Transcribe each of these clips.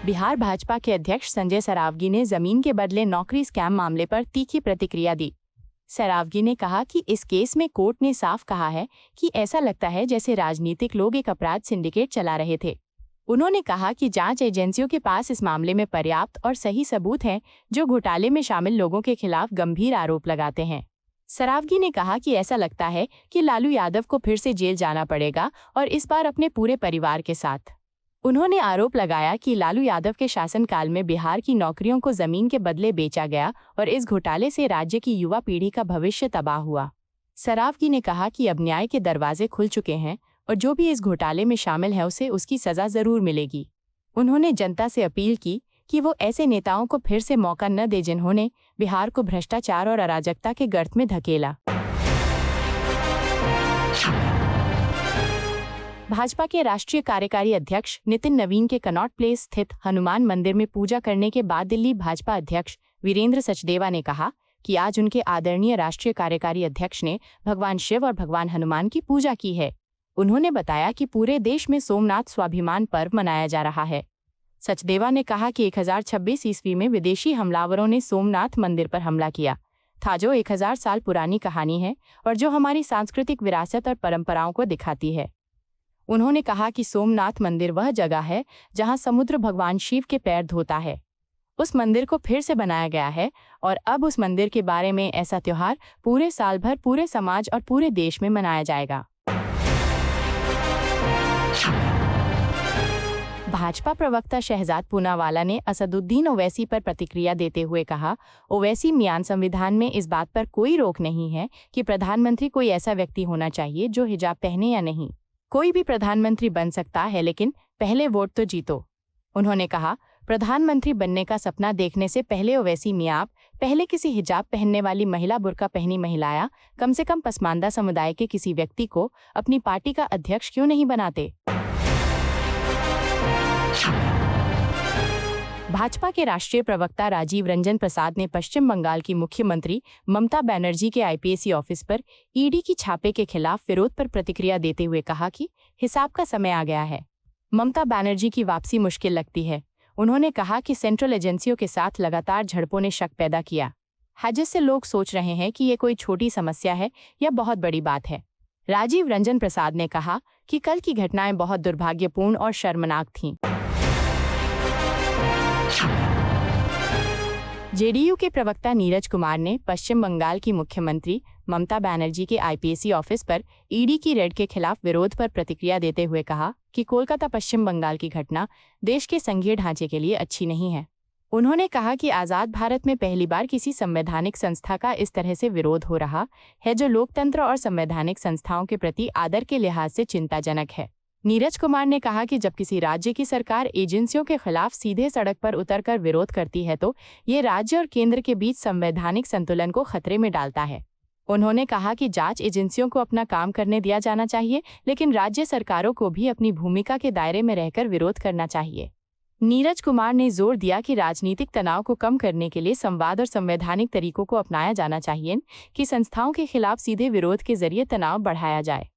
बिहार भाजपा के अध्यक्ष संजय सरावगी ने जमीन के बदले नौकरी स्कैम मामले पर तीखी प्रतिक्रिया दी। सरावगी ने कहा कि इस केस में कोर्ट ने साफ कहा है कि ऐसा लगता है जैसे राजनीतिक लोग एक अपराध सिंडिकेट चला रहे थे। उन्होंने कहा कि जांच एजेंसियों के पास इस मामले में पर्याप्त और सही सबूत हैं जो घोटाले में शामिल लोगों के खिलाफ गंभीर आरोप लगाते हैं। सरावगी ने कहा कि ऐसा लगता है कि लालू यादव को फिर से जेल जाना पड़ेगा और इस बार अपने पूरे परिवार के साथ। उन्होंने आरोप लगाया कि लालू यादव के शासनकाल में बिहार की नौकरियों को जमीन के बदले बेचा गया और इस घोटाले से राज्य की युवा पीढ़ी का भविष्य तबाह हुआ। सरावगी ने कहा कि अब न्याय के दरवाजे खुल चुके हैं और जो भी इस घोटाले में शामिल है उसे उसकी सजा जरूर मिलेगी। उन्होंने जनता से अपील की कि वो ऐसे नेताओं को फिर से मौका न दे जिन्होंने बिहार को भ्रष्टाचार और अराजकता के गर्त में धकेला। भाजपा के राष्ट्रीय कार्यकारी अध्यक्ष नितिन नवीन के कनॉट प्लेस स्थित हनुमान मंदिर में पूजा करने के बाद दिल्ली भाजपा अध्यक्ष वीरेंद्र सचदेवा ने कहा कि आज उनके आदरणीय राष्ट्रीय कार्यकारी अध्यक्ष ने भगवान शिव और भगवान हनुमान की पूजा की है। उन्होंने बताया कि पूरे देश में सोमनाथ स्वाभिमान पर्व मनाया जा रहा है। सचदेवा ने कहा कि 1026 ईस्वी में विदेशी हमलावरों ने सोमनाथ मंदिर पर हमला किया था, जो 1000 साल पुरानी कहानी है और जो हमारी सांस्कृतिक विरासत और परंपराओं को दिखाती है। उन्होंने कहा कि सोमनाथ मंदिर वह जगह है जहां समुद्र भगवान शिव के पैर धोता है। उस मंदिर को फिर से बनाया गया है और अब उस मंदिर के बारे में ऐसा त्योहार पूरे साल भर पूरे समाज और पूरे देश में मनाया जाएगा। भाजपा प्रवक्ता शहजाद पूनावाला ने असदुद्दीन ओवैसी पर प्रतिक्रिया देते हुए कहा, ओवैसी मियां, संविधान में इस बात पर कोई रोक नहीं है कि प्रधानमंत्री कोई ऐसा व्यक्ति होना चाहिए जो हिजाब पहने या नहीं। कोई भी प्रधानमंत्री बन सकता है, लेकिन पहले वोट तो जीतो। उन्होंने कहा, प्रधानमंत्री बनने का सपना देखने से पहले ओवैसी मियां पहले किसी हिजाब पहनने वाली महिला, बुर्का पहनी महिला या कम से कम पसमानदा समुदाय के किसी व्यक्ति को अपनी पार्टी का अध्यक्ष क्यों नहीं बनाते। भाजपा के राष्ट्रीय प्रवक्ता राजीव रंजन प्रसाद ने पश्चिम बंगाल की मुख्यमंत्री ममता बनर्जी के आईपीएसी ऑफिस पर ईडी की छापे के खिलाफ विरोध पर प्रतिक्रिया देते हुए कहा कि हिसाब का समय आ गया है। ममता बनर्जी की वापसी मुश्किल लगती है। उन्होंने कहा कि सेंट्रल एजेंसियों के साथ लगातार झड़पों ने शक पैदा किया है, जिससे लोग सोच रहे हैं कि ये कोई छोटी समस्या है या बहुत बड़ी बात है। राजीव रंजन प्रसाद ने कहा कि कल की घटनाएं बहुत दुर्भाग्यपूर्ण और शर्मनाक थीं। जेडीयू के प्रवक्ता नीरज कुमार ने पश्चिम बंगाल की मुख्यमंत्री ममता बनर्जी के आईपीएसी ऑफिस पर ईडी की रेड के खिलाफ विरोध पर प्रतिक्रिया देते हुए कहा कि कोलकाता पश्चिम बंगाल की घटना देश के संघीय ढांचे के लिए अच्छी नहीं है। उन्होंने कहा कि आज़ाद भारत में पहली बार किसी संवैधानिक संस्था का इस तरह से विरोध हो रहा है, जो लोकतंत्र और संवैधानिक संस्थाओं के प्रति आदर के लिहाज से चिंताजनक है। नीरज कुमार ने कहा कि जब किसी राज्य की सरकार एजेंसियों के खिलाफ सीधे सड़क पर उतरकर विरोध करती है तो ये राज्य और केंद्र के बीच संवैधानिक संतुलन को खतरे में डालता है। उन्होंने कहा कि जांच एजेंसियों को अपना काम करने दिया जाना चाहिए, लेकिन राज्य सरकारों को भी अपनी भूमिका के दायरे में रहकर विरोध करना चाहिए। नीरज कुमार ने जोर दिया कि राजनीतिक तनाव को कम करने के लिए संवाद और संवैधानिक तरीकों को अपनाया जाना चाहिए कि संस्थाओं के खिलाफ सीधे विरोध के जरिए तनाव बढ़ाया जाए।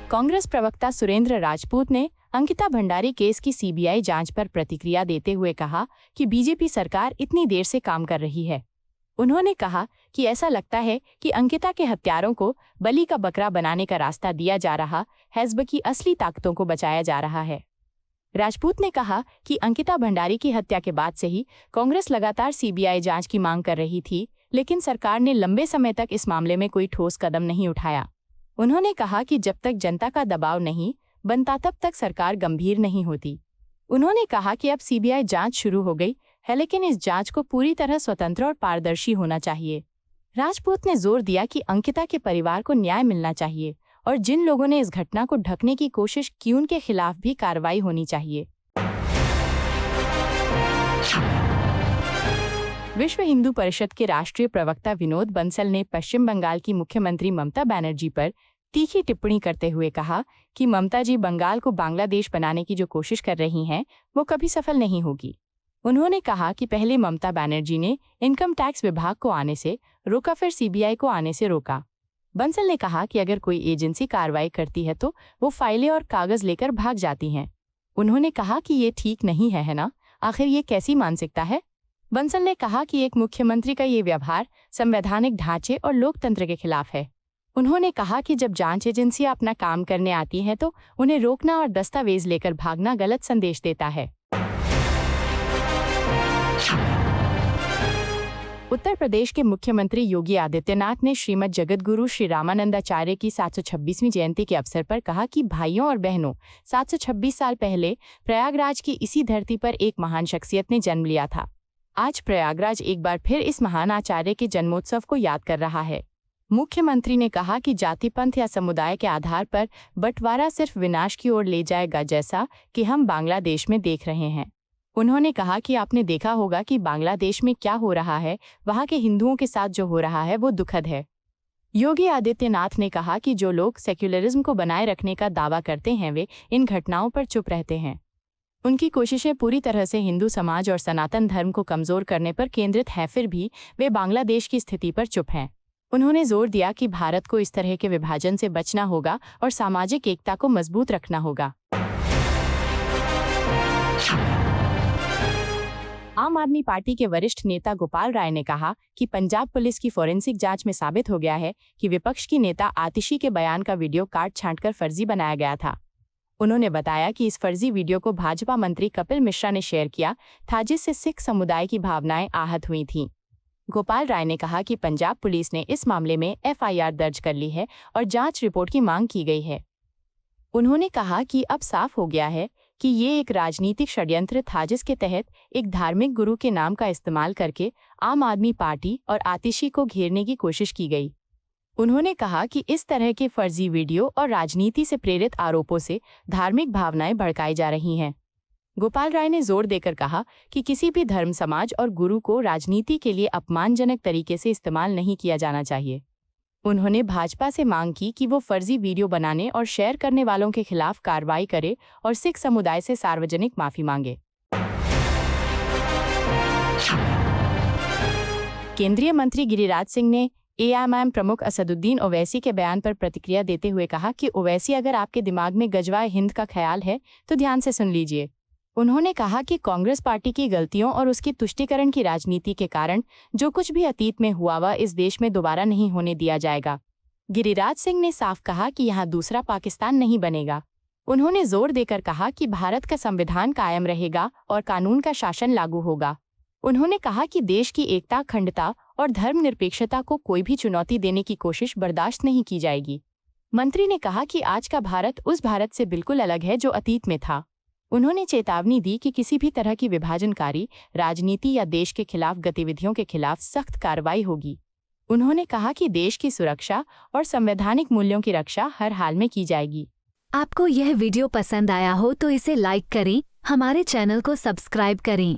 कांग्रेस प्रवक्ता सुरेंद्र राजपूत ने अंकिता भंडारी केस की सीबीआई जांच पर प्रतिक्रिया देते हुए कहा कि बीजेपी सरकार इतनी देर से काम कर रही है। उन्होंने कहा कि ऐसा लगता है कि अंकिता के हत्यारों को बलि का बकरा बनाने का रास्ता दिया जा रहा है, हिज़्ब की असली ताकतों को बचाया जा रहा है। राजपूत ने कहा कि अंकिता भंडारी की हत्या के बाद से ही कांग्रेस लगातार सीबीआई जांच की मांग कर रही थी, लेकिन सरकार ने लंबे समय तक इस मामले में कोई ठोस कदम नहीं उठाया। उन्होंने कहा कि जब तक जनता का दबाव नहीं बनता तब तक सरकार गंभीर नहीं होती। उन्होंने कहा कि अब सीबीआई जांच शुरू हो गई है, लेकिन इस जांच को पूरी तरह स्वतंत्र और पारदर्शी होना चाहिए। राजपूत ने जोर दिया कि अंकिता के परिवार को न्याय मिलना चाहिए और जिन लोगों ने इस घटना को ढकने की कोशिश की उनके खिलाफ भी कार्रवाई होनी चाहिए। विश्व हिंदू परिषद के राष्ट्रीय प्रवक्ता विनोद बंसल ने पश्चिम बंगाल की मुख्यमंत्री ममता बनर्जी पर तीखी टिप्पणी करते हुए कहा कि ममता जी बंगाल को बांग्लादेश बनाने की जो कोशिश कर रही हैं वो कभी सफल नहीं होगी। उन्होंने कहा कि पहले ममता बनर्जी ने इनकम टैक्स विभाग को आने से रोका, फिर सीबीआई को आने से रोका। बंसल ने कहा कि अगर कोई एजेंसी कार्रवाई करती है तो वो फाइलें और कागज लेकर भाग जाती हैं। उन्होंने कहा कि ये ठीक नहीं है ना? आखिर ये कैसी मानसिकता है? बंसल ने कहा कि एक मुख्यमंत्री का ये व्यवहार संवैधानिक ढांचे और लोकतंत्र के खिलाफ है। उन्होंने कहा कि जब जांच एजेंसियां अपना काम करने आती हैं तो उन्हें रोकना और दस्तावेज लेकर भागना गलत संदेश देता है। उत्तर प्रदेश के मुख्यमंत्री योगी आदित्यनाथ ने श्रीमद जगतगुरु श्री रामानंदाचार्य की 726वीं जयंती के अवसर पर कहा कि भाइयों और बहनों, 726 साल पहले प्रयागराज की इसी धरती पर एक महान शख्सियत ने जन्म लिया था। आज प्रयागराज एक बार फिर इस महान आचार्य के जन्मोत्सव को याद कर रहा है। मुख्यमंत्री ने कहा कि जाति, पंथ या समुदाय के आधार पर बंटवारा सिर्फ विनाश की ओर ले जाएगा, जैसा कि हम बांग्लादेश में देख रहे हैं। उन्होंने कहा कि आपने देखा होगा कि बांग्लादेश में क्या हो रहा है, वहां के हिंदुओं के साथ जो हो रहा है वो दुखद है। योगी आदित्यनाथ ने कहा कि जो लोग सेक्युलरिज्म को बनाए रखने का दावा करते हैं वे इन घटनाओं पर चुप रहते हैं। उनकी कोशिशें पूरी तरह से हिंदू समाज और सनातन धर्म को कमजोर करने पर केंद्रित हैं, फिर भी वे बांग्लादेश की स्थिति पर चुप हैं। उन्होंने जोर दिया कि भारत को इस तरह के विभाजन से बचना होगा और सामाजिक एकता को मजबूत रखना होगा। आम आदमी पार्टी के वरिष्ठ नेता गोपाल राय ने कहा कि पंजाब पुलिस की फोरेंसिक जांच में साबित हो गया है कि विपक्ष की नेता आतिशी के बयान का वीडियो काट छांटकर फर्जी बनाया गया था। उन्होंने बताया कि इस फर्जी वीडियो को भाजपा मंत्री कपिल मिश्रा ने शेयर किया था, जिससे सिख समुदाय की भावनाएं आहत हुई थीं। गोपाल राय ने कहा कि पंजाब पुलिस ने इस मामले में FIR दर्ज कर ली है और जांच रिपोर्ट की मांग की गई है। उन्होंने कहा कि अब साफ हो गया है कि ये एक राजनीतिक षड्यंत्र था, जिसके तहत एक धार्मिक गुरु के नाम का इस्तेमाल करके आम आदमी पार्टी और आतिशी को घेरने की कोशिश की गई। उन्होंने कहा कि इस तरह के फर्जी वीडियो और राजनीति से प्रेरित आरोपों से धार्मिक भावनाएं भड़काई जा रही हैं। गोपाल राय ने जोर देकर कहा कि किसी भी धर्म, समाज और गुरु को राजनीति के लिए अपमानजनक तरीके से इस्तेमाल नहीं किया जाना चाहिए। उन्होंने भाजपा से मांग की कि वो फर्जी वीडियो बनाने और शेयर करने वालों के खिलाफ कार्रवाई करे और सिख समुदाय से सार्वजनिक माफी मांगे। केंद्रीय मंत्री गिरिराज सिंह ने AIMIM प्रमुख असदुद्दीन ओवैसी के बयान पर प्रतिक्रिया देते हुए कहा कि ओवैसी, अगर आपके दिमाग में गजवाए हिंद का ख्याल है तो ध्यान से सुन लीजिए। उन्होंने कहा कि कांग्रेस पार्टी की गलतियों और उसकी तुष्टीकरण की राजनीति के कारण जो कुछ भी अतीत में हुआ वह इस देश में दोबारा नहीं होने दिया जाएगा। गिरिराज सिंह ने साफ कहा कि यहाँ दूसरा पाकिस्तान नहीं बनेगा। उन्होंने जोर देकर कहा कि भारत का संविधान कायम रहेगा और कानून का शासन लागू होगा। उन्होंने कहा कि देश की एकता, अखंडता और धर्मनिरपेक्षता को कोई भी चुनौती देने की कोशिश बर्दाश्त नहीं की जाएगी। मंत्री ने कहा कि आज का भारत उस भारत से बिल्कुल अलग है जो अतीत में था। उन्होंने चेतावनी दी कि किसी भी तरह की विभाजनकारी राजनीति या देश के खिलाफ गतिविधियों के खिलाफ सख्त कार्रवाई होगी। उन्होंने कहा कि देश की सुरक्षा और संवैधानिक मूल्यों की रक्षा हर हाल में की जाएगी। आपको यह वीडियो पसंद आया हो तो इसे लाइक करें, हमारे चैनल को सब्सक्राइब करें।